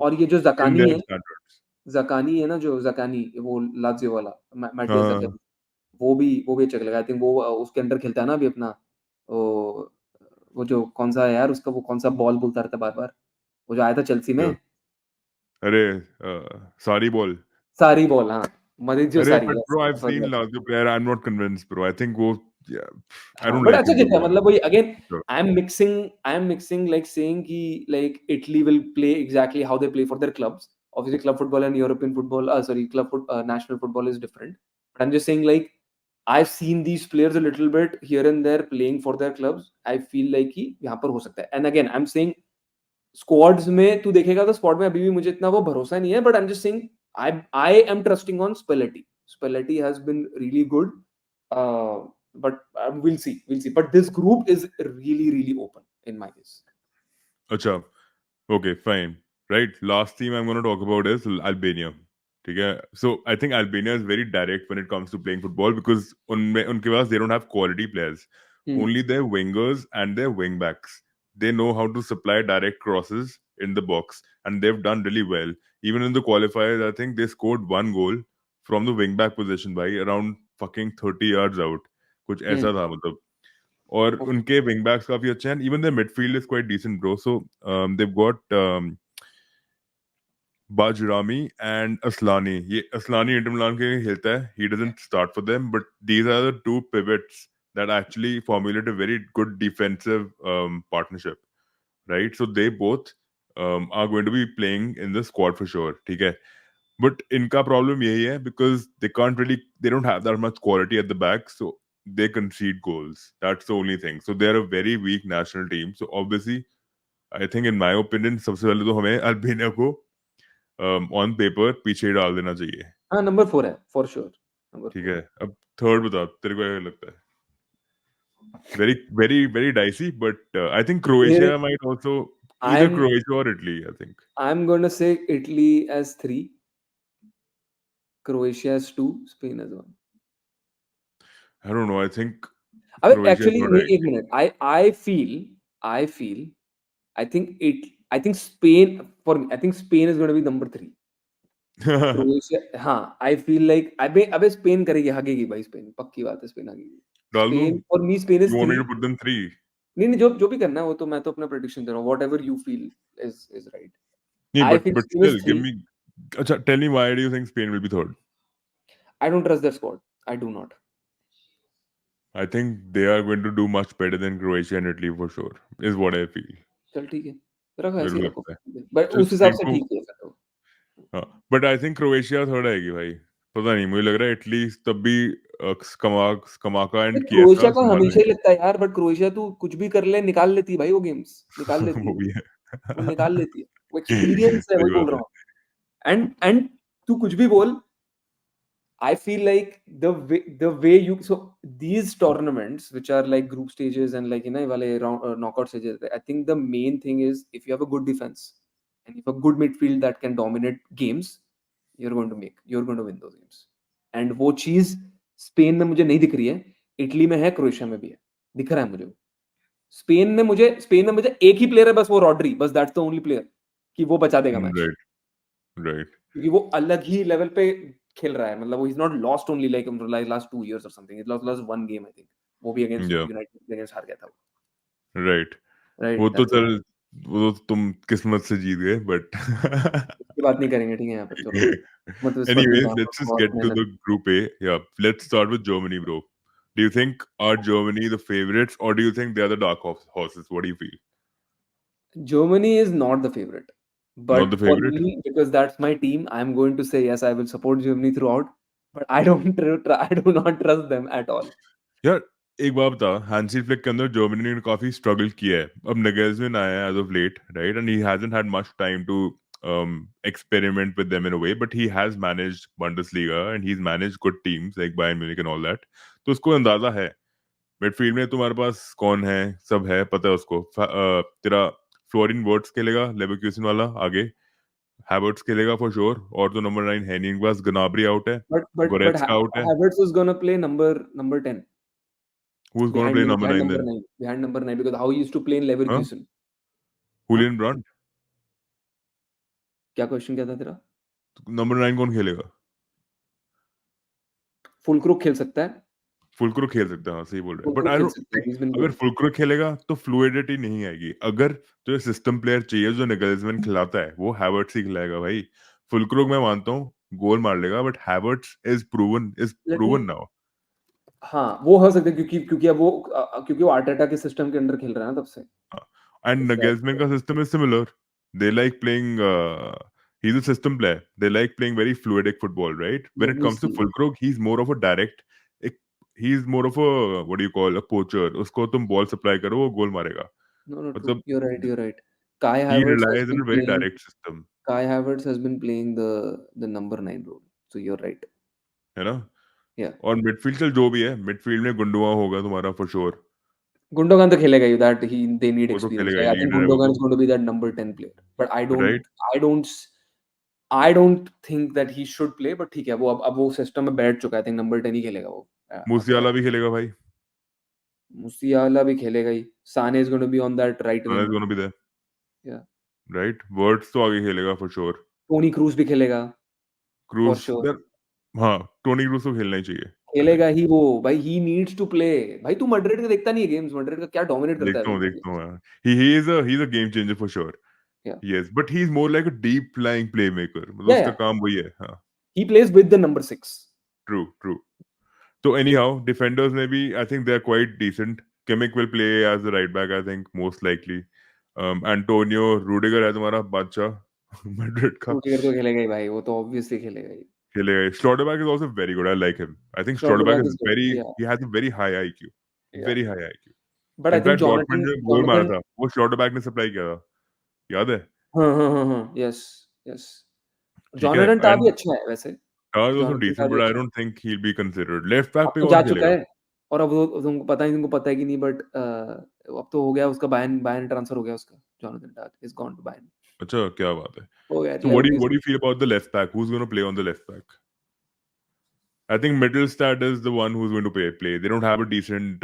और ये जो
in
जकानी
their
है,
standards.
जो जकानी, वो लात्सियो वाला, मैटियस
हाँ।
जकानी, वो भी अच्छा खेलेगा। आई थिंक वो उसके अंडर खेलता है ना अभी अपना, वो वो जो कौन सा है यार उसका, वो कौन सा बॉल बोलता रहता है बार बार, वो जो आया था चेल्सी में,
Yeah. अरे सारी बॉल।
सारी बॉल, हाँ, मरीजियो
अरे
सारी,
but bro, I've
sorry.
seen Lazio player. I'm not convinced, bro. I think वो, yeah, I
हाँ,
don't
बट
like
अच्छा
him to
खेलता
be
है,
honest.
मतलब वही again,
Sure.
I am mixing like saying कि like Italy will play exactly how they play for their clubs. Obviously club football and European football, national football is different, but I'm just saying like I've seen these players a little bit here and there playing for their clubs। I feel like कि यहाँ पर हो सकता है, and again I'm saying squads में तू देखेगा तो स्क्वाड में अभी भी मुझे इतना वो भरोसा नहीं है, but I am just saying I am trusting on Spalletti has been really good, but we'll see, but this group is really open in my case।
अच्छा, okay, fine. Right. Last team I'm going to talk about is Albania. ठीक है. So I think Albania is very direct when it comes to playing football because उनके पास they don't have quality players. Only their wingers and their wing backs. They know how to supply direct crosses in the box and they've done really well. Even in the qualifiers, I think they scored one goal from the wing back position by around fucking 30 yards out. कुछ ऐसा था मतलब. और
Okay.
उनके wing backs काफी अच्छे हैं. Even their midfield is quite decent, bro. So they've got Bajrami and Aslani. ये Aslani Inter Milan के लिए खेलता है. He doesn't start for them, but these are the two pivots that actually formulate a very good defensive partnership, right? So they both are going to be playing in the squad for sure. ठीक है. But इनका problem यही है because they don't have that much quality at the back, so they concede goals. That's the only thing. So they're a very weak national team. So obviously, I think in my opinion, सबसे पहले तो हमें Albania को on paper पीछे डाल देना चाहिए.
हाँ, नंबर 4 है फॉर श्योर, नंबर
ठीक
4
है.
है।
अब थर्ड बता, तेरे को क्या लगता है? Very, very, very dicey, but I think Croatia might also, either
I'm
Croatia or Italy, I think.
I'm going to say Italy as 3, Croatia is 2, Spain is 1.
I don't know. I think
अबे
Croatia
actually
third
एक
आएगी.
Minute, I feel I think Spain is going to be number 3. Croatia, हाँ, आई feel like अबे अबे Spain करेगी, हगेगी भाई, Spain पक्की बात है, स्पेन हगेगी.
डाल दूं?
Spain for me, Spain is
You want
3.
me to put them 3?
नहीं नहीं, जो जो भी करना है वो तो मैं तो अपना प्रेडिक्शन दे रहा हूँ, what ever you feel is right.
No,
I
but
feel
but
Spain
still,
is
give
3.
me. Acha, tell me why do you think Spain will be third?
I don't trust that squad, I do not.
I think they are going to do much better than Croatia and Italy for sure. Is what I feel.
चल ठीक है, रखो
मेरे
ऐसे
को
ही रखो,
लगता है.
बट
चल
उस हिसाब
स्पेन
से
को.
ठीक है फिर तो.
हाँ, but I think Croatia third आएगी भाई. पता नहीं, मुझे लग रहा है इटली तब भी स्कमाका एंड किएसा
क्रोएशिया का
संभाल
हमेशा ही
लेंगे.
लगता है यार, बट क्रोएशिया तू कुछ भी कर ले, निकाल लेती है भाई, वो गेम्स निकाल लेती
वो
है,
भी है.
वो निकाल लेती है, वो एक्सपीरियंस है,
सही
वही बोल
बात
रहा
है.
हूँ. एंड तू कुछ भी बोल, I feel like the way you, so these tournaments which are like group stages and like wale round knockout stages, I think the main thing is if you have a good defense and if a good midfield that can dominate games, you're going to win those games. And वो चीज Spain में मुझे नहीं दिख रही है, Italy में है, क्रोएशिया में भी है, दिख रहा है मुझे. स्पेन में मुझे एक ही प्लेयर है बस, वो रॉड्री, बस दैट्स द ओनली प्लेयर कि वो बचा देगा मैच,
राइट. राइट.
क्योंकि वो अलग ही लेवल पे खेल रहा है. मतलब वो is not lost only like last 2 years और something, is lost lost one game I think, वो भी अगेंस्ट
या.
यूनाइटेड अगेंस्ट हार गया था वो.
राइट. वो
राइट,
तो
दैट्स इट.
चल, वो तो तुम किस्मत से जीत गए बट.
इसकी बात नहीं करेंगे, ठीक है, यहाँ पे चलो, मतलब इस पर नहीं
Anyways,
जाऊंगा,
let's just
बहुत
get to
मेहनत.
the Group A. Yeah, let's start with Germany, bro. Do you think are Germany the favorites, or do you think they are the dark horses? What do you feel?
Germany is not the favorite,
Not the
but for
favorite?
me, because that's my team, I'm going to say yes, I will support Germany throughout, but I don't I do not trust them at all.
यार एक बात बता, Hansi flick के अंदर Germany ने काफी struggle किया है. अब नगेल्समैन आया है as of late, right, and he hasn't had much time to experiment with them in a way, but he has managed Bundesliga and he's managed good teams like Bayern Munich and all that. तो उसको अंदाजा है. Midfield में तुम्हारे पास कौन है, सब है, पता है उसको. तेरा फ्लोरिन वर्ट्स खेलेगा लेवरक्यूसन वाला आगे, हैवर्ट्स खेलेगा फॉर श्योर, और तो नंबर 9 है नहीं इनके पास. गनाब्री आउट है, गोरेट्सका आउट है.
Havertz is gonna play number 10.
Who's going to
Behind
play
him,
number 9 then?
behind number 9, because how he used to play in
Huh?
Leverkusen. हाँ,
हुलियन ब्रांड.
क्या question क्या था तेरा?
नंबर 9 कौन खेलेगा?
फुलक्रूक खेल सकता है,
फुलक्रूक खेल सकता है, हाँ सही बोल रहे हैं. बट
फुलक्रूक
आई
खेल
डोंट
सकता है, he's been
अगर
good.
फुलक्रूक खेलेगा तो फ्लूइडिटी नहीं आएगी. अगर तुझे सिस्टम प्लेयर चाहिए जो निगल्समैन खिलाता है, वो हैवर्ट्स ही खिलाएगा भाई. फुलक्रूक मैं मानता हूँ गोल मार लेगा, but Havertz is
Let
proven
me,
now.
हाँ, वो हो सकता है, क्योंकि वो आर्टेटा के सिस्टम के अंदर खेल रहा है ना तब से.
And Nagelsmann ka system is similar. They like playing. He's a system player. They like playing very fluidic football, right? When
Let
it
me
comes to
see.
Fulkrug, he's more of a direct. He's more of a, what do you call, a poacher. उसको तुम ball supply करो, वो goal मारेगा.
No, true.
मतलब
You're right. You're right. Kai
he
Havertz has
relies on
been
a very
playing.
direct system,
Kai Havertz has been playing the number 9 role. So you're right.
है ना?
Yeah.
और midfield चल जो भी है, midfield में गुंडुआ होगा तुम्हारा for sure.
Gundogan तो खेलेगा ही, that they need
वो तो
experience.
खेलेगा ही,
Like, I think
लीडर है वो
Gundogan
तो,
is going to be that number 10 player. But
right?
I don't think that he should play. But ठीक है, वो अब वो सिस्टम में बैठ चुका है. I think number 10 ही खेलेगा वो.
मूसियाला भी खेलेगा भाई.
मुसियाला भी खेलेगा ही. Sane is going to be on that right
Sana
wing.
is going to be there,
Yeah.
right? Words तो आगे खेलेगा for sure.
Toni Kroos भी खेलेगा for
क्रूज
sure.
यार, हाँ टोनी क्रूज को खेलना ही चाहिए. I
खेलेगा
think.
ही वो भाई. He needs to play. भाई तू मैड्रिड का देखता नहीं है गेम्स? मैड्रिड का क्या डोमिनेट करता है वो.
देखता हूँ यार. He's a game changer for sure.
Yeah.
Yes, but he's more like a deep lying playmaker. मतलब
Yeah,
उसका
yeah.
काम वही है. हाँ.
He plays with the number 6.
True. So anyhow, defenders maybe I think they're quite decent. Kimmich will play as the right back, I think most likely. Antonio Rudiger है तुम्हारा बादशाह Madrid का.
Rudiger तो खेलेगा ही भाई, वो तो ऑब्वियसली खेलेगा ही.
खेलेगा. Schlotterbeck is also very good. I like him. I think Schlotterbeck
Schlotterbeck
is
is good. Yeah,
he has a very high IQ.
yeah.
Very high IQ.
But I think
in fact Dortmund ने गोल मारा
Jonathan.
था, वो स्लॉटरबैक ने supply किया था, याद है?
हाँ. Yes, yes.
ठीक है.
Jonathan Tah भी
एंड
अच्छा है वैसे.
Tah is also
Jonathan Tah
decent,
भी
but I
अच्छा है.
don't think he'll be considered. Left back
अब
पे
तो जा
कौन
चुका
खेलेगा?
है. और अब वो तुमको पता है कि नहीं, बट अब तो हो गया उसका, बायर्न ट्रांसफर हो गया उसका. Jonathan Tah is gone to Bayern.
अच्छा क्या बात है.
हो गया
So what do
लेवरक्यूज़न.
you feel about the left back? Who's going to play on the left back? I think Mittelstadt is the one who's going to play. They don't have a decent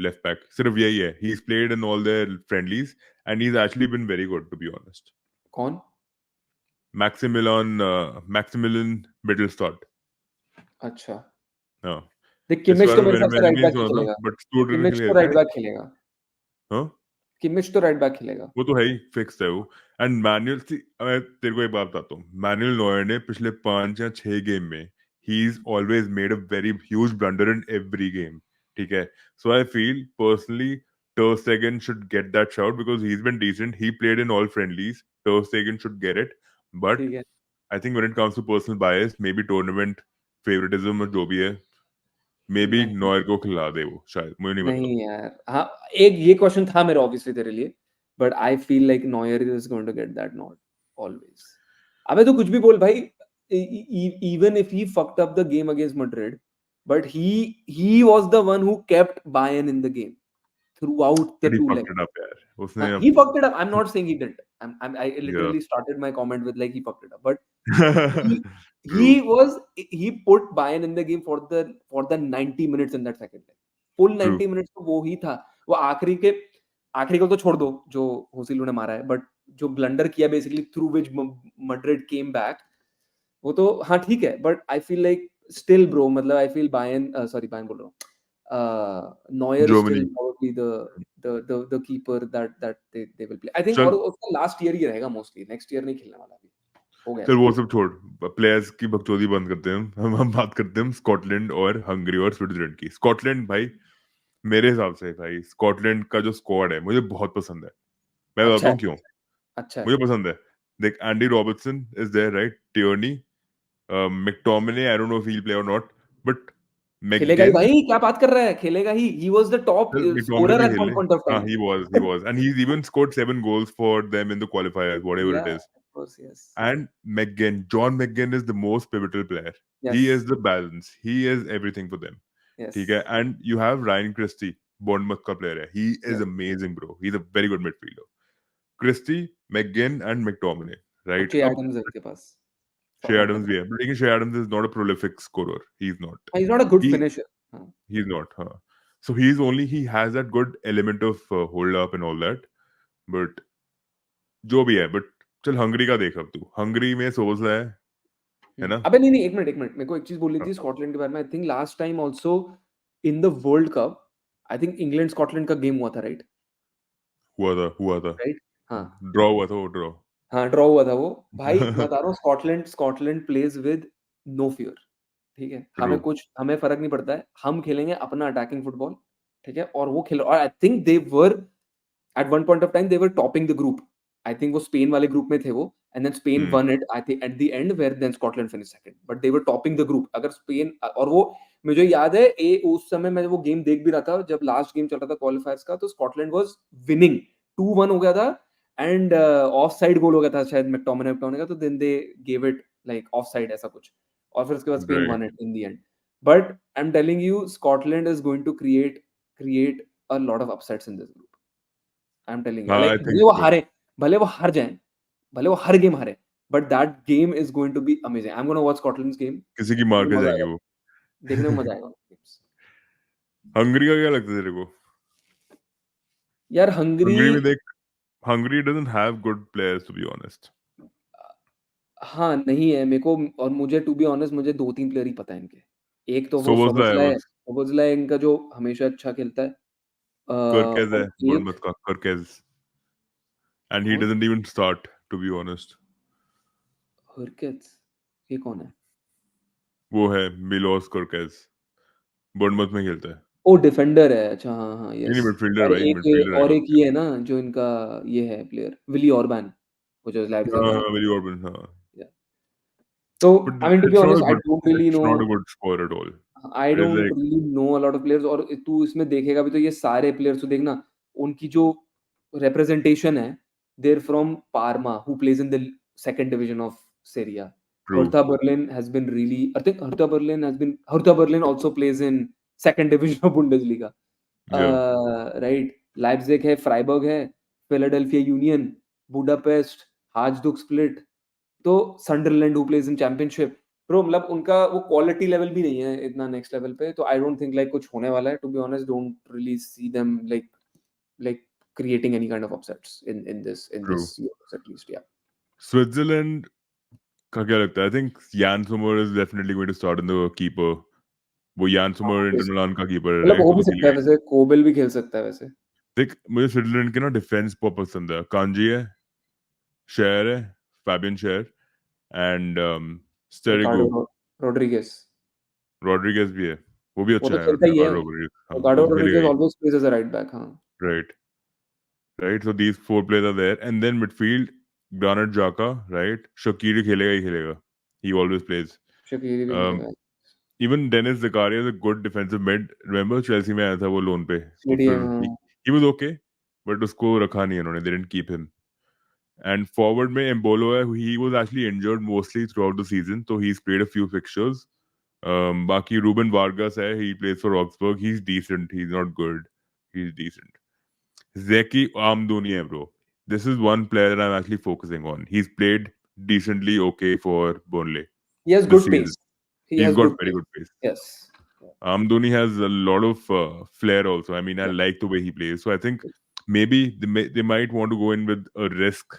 left back. सिर्फ यही है. He's played in all their friendlies and he's actually been very good, to be honest.
कौन?
Maximilian Mittelstadt.
अच्छा,
हाँ.
देख
इस
Kimmich
बार
तो मेरे हिसाब से
मैंने
राइट
नहीं
बैक ही
सुना था,
खेलेगा।
but Stuttgart के
किमिच
लिए
तो राइट
क्या है?
बैक खेलेगा।
हाँ?
किमिच तो राइट बैक खेलेगा।
वो तो है ही, फिक्स है वो. एंड मैनुअल मैं तेरे को एक बात बताता हूँ. मैनुअल नॉयर ने पिछले 5 या 6 गेम में he is always made a very huge blunder in every game. ठीक है. So I feel personally Ter Stegen should get that shout because he's been decent. He played in all friendlies. Ter Stegen should get it. But
ठीक है।
I think when it comes to personal bias, maybe tournament favoritism और जो भी है, maybe
नहीं,
noir को खिला दे वो, शायद. मुझे नहीं पता.
नहीं यार। हाँ, एक ये क्वेश्चन था मेरा ऑब्वियसली तेरे लिए, but I feel like Neuer is going to get that not always. अबे तो कुछ भी बोल भाई, even if he fucked up the game against Madrid, but he was the one who kept Bayern in the game throughout the
But he
two
fucked
legs.
it up यार. उसने
He
अब
fucked it up. I'm not saying he didn't. I
yeah.
literally started my comment with like he fucked it up, but he
True.
he put Bayern in the game for the 90 minutes in that second leg. Full
True.
90 minutes तो वो ही था. वो आखिरी को तो छोड़ दो जो होसिलू ने मारा है, बट जो ब्लंडर किया basically through which Madrid came back, वो तो हाँ ठीक है, but I feel like still bro, मतलब आई फील बायर्न बोल रहा हूँ, Neuer is still
Germany.
probably the keeper that they will play. I think और
चल
उसका लास्ट ईयर ही रहेगा मोस्टली, नेक्स्ट ईयर नहीं खेलने वाला अभी, हो गया
चल वो
इसका।
सब छोड़. प्लेयर्स की बकचोदी बंद करते हैं. हम बात करते हैं स्कॉटलैंड और हंगरी और स्विट्जरलैंड की. स्कॉटलैंड भाई, मेरे हिसाब से भाई स्कॉटलैंड का जो स्क्वाड है मुझे बहुत पसंद है. मैं
अच्छा
बताता
है,
हूँ क्यों.
अच्छा है।
मुझे पसंद है. देख, Andy Robertson is there, right? Tierney, McTominay, I don't know if he play और नॉट, बट
खेलेगा ही
मैकगेन.
भाई, क्या बात कर रहा है, खेलेगा ही। He was the top
McTominay
scorer
भी
at
खेल
one
ले.
point of
हाँ,
time.
he was and he's even scored 7 goals for them in the qualifiers, whatever it
Yeah,
is.
of course, yes.
And John McGinn is the most pivotal player. He
Yes,
is the balance. He is everything for them.
yes,
ठीक है. And you have Ryan Christie, Bournemouth का player है. He is
yes.
amazing, bro. He's a very good midfielder. Christie, McGinn and McTominay,
और
right?
Che
अब
Adams है उसके पास,
Shea
Southampton
Adams
का।
भी है. But लेकिन Shea Adams is not a prolific scorer. He's not.
He's not a good
He
finisher. हाँ,
he's not. Huh. So he has that good element of hold up and all that. But जो भी है, but चल Hungary का देख अब तू. Hungary में सोच है ना?
अबे नहीं, एक मिनट, मेरे को एक चीज बोलनी
हाँ,
थी स्कॉटलैंड के बारे में। I think last time also in the world cup, I think England Scotland का गेम हुआ था, राइट?
हुआ था.
राइट, हाँ।
ड्रॉ हुआ था वो, ड्रॉ.
हाँ, ड्रॉ हुआ था वो। भाई मैं बता रहा हूँ, Scotland plays with no fear, ठीक है?
ट्रू.
हमें फ़र्क नहीं पड़ता है, हम खेलेंगे अपना अटैकिंग फुटबॉल, ठीक है? और वो खेल, और I think they were at one point of time they were topping the group. I think वो स्पेन वाले ग्रुप में थे वो, and then Spain won it I think at the end, where then Scotland finish second, but they were topping the group. अगर Spain और वो, मुझे याद है उस समय मैं वो गेम देख भी रहा था जब लास्ट गेम चल रहा था क्वालिफायर्स का, तो स्कॉटलैंड वाज विनिंग 2-1 हो गया था, एंड ऑफसाइड गोल हो गया था शायद मैकटोमिने का, तो then they give it like offside ऐसा कुछ, और फिर उसके बाद Spain won
right.
It in the end. But I am telling you, Scotland is going to create a lot of upsets in this group. I am telling you,
हाँ,
like
I think so.
भले वो हार जाएं, भले वो हर game हारे, but that game is going to be amazing. I am gonna watch स्कॉटलैंड्स game,
किसी की मार के
मजा
जाएंगे
आएगा,
वो.
देखने में मजा आएगा games।
हंगरी का क्या लगता है तेरे को?
यार हंगरी,
हंगरी में देख, Hungary doesn't have good players, to be honest.
हाँ, नहीं है मेरे को, और मुझे टू बी ऑनेस्ट मुझे 2-3 प्लेयर ही पता है इनके। एक तो वो
सोबोस्लाय
सोबोस्लाय है,
बस.
सोबोस्लाय इनका जो हमेशा अच्छा खेलता है।
कर्केज है
और एक
बोurnemouth का, कर्केज. एंड ही
कौन?
Doesn't even start, to be honest.
हरकत, ये कौन है?
वो है मिलोस कर्केज, बोurnemouth में खेलता है.
ओ डिफेंडर है, अच्छा हाँ, हाँ,
नहीं
यस।
नहीं, मिडफील्डर
और
भाई,
एक
मिडफील्डर है
और एक
कर्केज.
ये है ना जो इनका ये है प्लेयर, विली ऑर्बैन, वो जो लाइप्ज़िग
हाँ
का
हाँ,
है।
विली ऑर्बन, हाँ.
या तो
but
I mean to be
it's not
honest
a
I
good,
don't really
it's
no,
not a good score at all.
I
it is
don't
like
really know a lot of players. और तू इसमें देखेगा भी तो ये सारे players तो देखना, उनकी जो रिप्रेजेंटेशन है, they are from Parma who plays in the second division of Serie A.
True.
Hertha Berlin has been really, I think Hertha Berlin also plays in second division of Bundesliga.
या.
Right, Leipzig है, Freiburg है, Philadelphia union, Budapest, हाजडुक split, तो Sunderland who plays in championship, bro मतलब उनका वो quality level भी नहीं है इतना नेक्स्ट लेवल पे, तो आई डोंट थिंक लाइक कुछ होने वाला है, to be honest. Don't really see them like creating any kind of upsets in this
True.
Euros at least, yeah.
Switzerland का क्या लगता है? I think Jan Sommer is definitely going to start in the keeper. वो Jan
हाँ,
Sommer
हो
inter
सकता
मिलान का
है।
कीपर
मतलब
है,
हो
वो
भी
तो खेल
सकता है
गया।
वैसे, कोबेल भी खेल सकता है वैसे।
देख, मुझे स्विट्जरलैंड के ना डिफेंस बहुत पसंद है। कांजी है, शेयर है, फैबियन शेयर, एंड स्टेरिगो,
रिकार्डो रोड्रिगेज,
रॉड्रिगेज भी है, वो भी
वो
अच्छा
तो
है।
खेलता ही है।
रिकार्डो रोड्रिगेज, हाँ वो
रिकार्डो
तो खेलेगा
रोड्रिगेज
ही।
Always plays as a right back, हाँ।
Right, right. So these 4 players are there, and then midfield Granit Xhaka, right. Shakiri खेलेगा ही खेलेगा, ही ऑलवेज प्लेज।
शकीरी भी खेलेगा।
Even Dennis Zakaria is a good defensive mid. Remember Chelsea में आया था वो loan पे, तो फिर
stadium,
he was okay, but उसको रखा नहीं उन्होंने, they didn't keep him. And forward में Embolo है, he was actually injured mostly throughout the season, so he's played a few fixtures. बाकी Ruben Vargas है, he plays for Augsburg, he's decent, he's not good, he's decent. Zeki Amdouni है bro. This is one player that I'm actually focusing on. He's played decently okay for Burnley
he has
this
good
season.
pace. He
He's
has
got
good
very
pace.
good pace.
Yes.
Amdouni has a lot of flair also. I mean, I
Yeah.
like the way he plays. So I think maybe they might want to go in with a risk.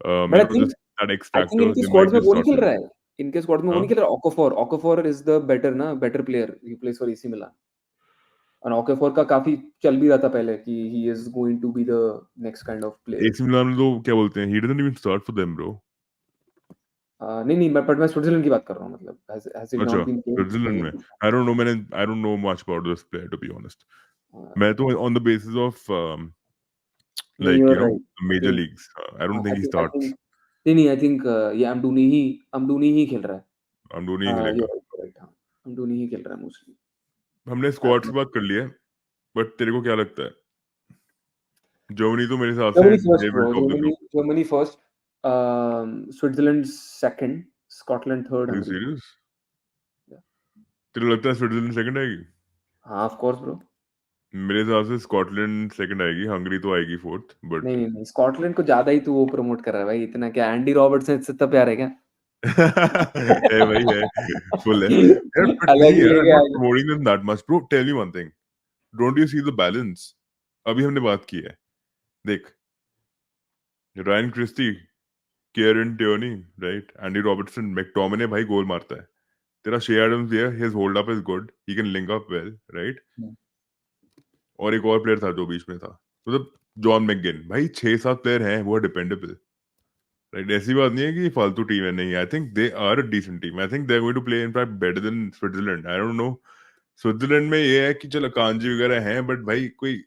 But
Just that X
I think
factor.
इनके
They
squad
might
में
just
वो नहीं
start
खेल
him.
रहा है। इनके squad में वो
Huh?
नहीं खेल रहा। ओकाफोर is the better player, he plays for AC Milan. और ओकाफोर का काफी चल भी रहा था पहले कि he is going to be the next kind of player.
AC Milan में तो क्या बोलते हैं? He doesn't even start for them, bro.
नहीं, मैं स्विट्जरलैंड की बात कर रहा हूँ। मतलब has he
अच्छा,
not been playing
Switzerland में.
नहीं?
I don't know, man. I don't know much about this player, to be honest. मैं तो on the basis of
नहीं,
like
you
you
are
know
right.
the major leagues. I don't think he
I
starts.
Think नहीं, I think ये अमडूनी ही खेल रहा है।
Amdouni he
you
खेलेगा.
Are right, हाँ। अमडूनी ही खेल रहा है मोस्टली।
हमने स्क्वाड से बात कर लिया है, बट तेरे को क्या लगता है? जर्मनी तो मेरे हिसाब से
Germany first,
they will
bro.
top the group.
Germany first. Switzerland second. Scotland third.
Are you
Hungary.
serious?
Yeah.
तेरे को लगता है स्विट्जरलैंड सेकंड आएगी?
हाँ, of course, bro.
मेरे हिसाब से स्कॉटलैंड सेकंड आएगी, हंगरी तो आएगी फोर्थ, बट
नहीं, स्कॉटलैंड को ज्यादा ही तू वो प्रमोट कर रहा है भाई। इतना क्या एंडी रॉबर्टसन से इतना प्यार है क्या?
है भाई, है, फुल है यार, बट
अलग
नहीं
ही
यार,
है
I'm
क्या?
not promoting them that much, bro. Tell me one thing, don't you see the balance? अभी हमने बात की है, देख, रायन क्रिस्टी, केरन टिर्नी, राइट, एंडी रॉबर्टसन, मैकटोमिने भाई गोल मारता है। तेरा शे एडम्स है, his hold up is good, he can link up well, right. और एक और प्लेयर था जो बीच में था, मतलब जॉन मैकगिन। भाई 6-7 प्लेयर हैं, वो डिपेंडेबल, राइट। ऐसी बात नहीं है कि फालतू टीम है, नहीं। I think they are a decent team, I think they are going to play in fact better than Switzerland. I don't know, Switzerland में ये है कि चल अकांजी वगैरह हैं, बट भाई कोई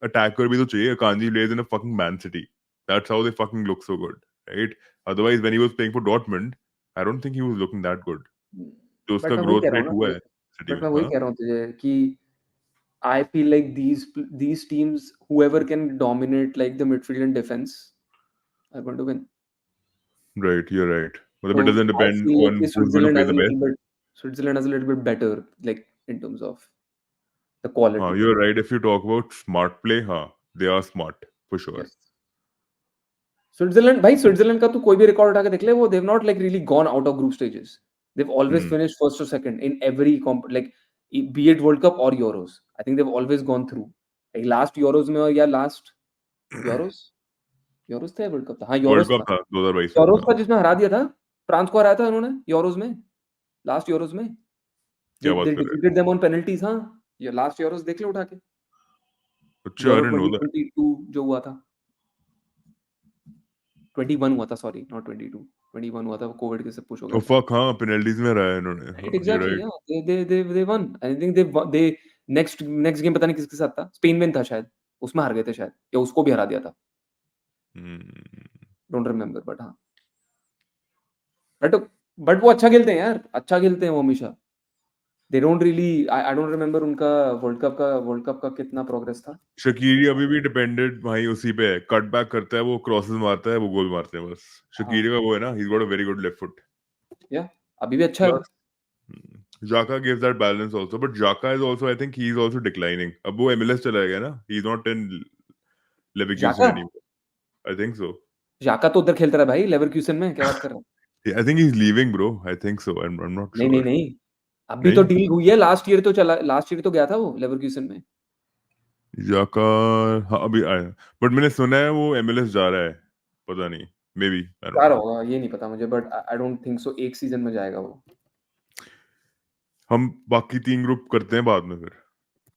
अटैकर भी तो चाहिए। अकांजी plays in a fucking Man City, that's how they fucking look so good, right? Otherwise when he was playing for Dortmund, I don't think he was looking that good. तो उसका
but मैं वही
growth
कह रहा हूँ
rate
ना
हुआ
तुझे,
है सिटी में।
वही
हाँ,
कह रहा हूँ तुझे कि I feel like these teams, whoever can dominate like the midfield and defense, are going to win.
right, you're right, मतलब
So
it doesn't
I
depend
feel like
on who's going to play the best.
Switzerland has a little bit better, like in terms of the
हाँ,
quality.
you're right, if you talk about smart play, हाँ, they are smart for sure.
Yes. Switzerland का तू कोई भी record उठा के देख ले, वो they've not like really gone out of group stages. They've always finished first or second in every like be it World Cup or Euros. I think they've always gone through. Like last Euros में या last Euros था या world cup था? हाँ,
world
Euros
cup
था।
था 2022 में।
Euros
हाँ,
था जिसमें हरा दिया था, फ्रांस को हराया था उन्होंने यूरोस में, लास्ट यूरोस में।
क्या
दे
बात कर रहे हैं?
Defeated them on penalties. हाँ, ये लास्ट यूरोस देख ले उठा के,
अच्छा,
यूरो
अरे नो दैट।
2022 जो हुआ था, 21 हुआ था, सॉरी नॉट 22, 21 हुआ था, कोविड के सब पुश हो
ओ
गया था।
फक, हाँ, पेनल्टीज में रहा है इन्होंने।
राइट,
हाँ, you're
एग्जैक्टली,
right.
हाँ, they won. I think the next game पता नहीं किसके साथ था, स्पेन में था शायद, उसमें हार गए थे शायद, या उसको भी हरा दिया था, डोंट रिमेंबर, बट हाँ। बट बट वो अच्छा खेलते हैं यार, अच्छा खेलते हैं वो हमेशा। They don't really, I don't remember उनका वर्ल्ड कप का कितना प्रोग्रेस था।
शकीरी अभी भी डिपेंडेंट भाई उसी पे है, कट बैक करता है वो, क्रॉसेस मारता है वो, गोल मारते हैं बस।
हाँ,
शकीरी का वो है ना, he got a very good left foot.
या अभी भी अच्छा है वो।
Plus Xhaka gives that balance also, but Xhaka is also, I think he is also declining. अब वो एमएलएस चला गया ना, he is not in Leverkusen
Xhaka
anymore, I think so.
Xhaka तो उधर खेलता रहा भाई, लेवरकुसेन में क्या बात कर रहा है?
I think he's leaving, bro. I think so. I'm not
नहीं, नहीं,
sure.
नहीं। अभी तो
नहीं?
डील हुई है, लास्ट ईयर तो गया था वो लेवरकुसेन में।
जाका, हाँ अभी आया, बट मैंने सुना है वो MLS जा रहा है, पता नहीं, मे बी, आई डोंट
जा
नो।
रहा होगा, ये नहीं पता मुझे, but I don't think so 1 season में जाएगा वो।
हम बाकी 3 ग्रुप करते हैं बाद में फिर।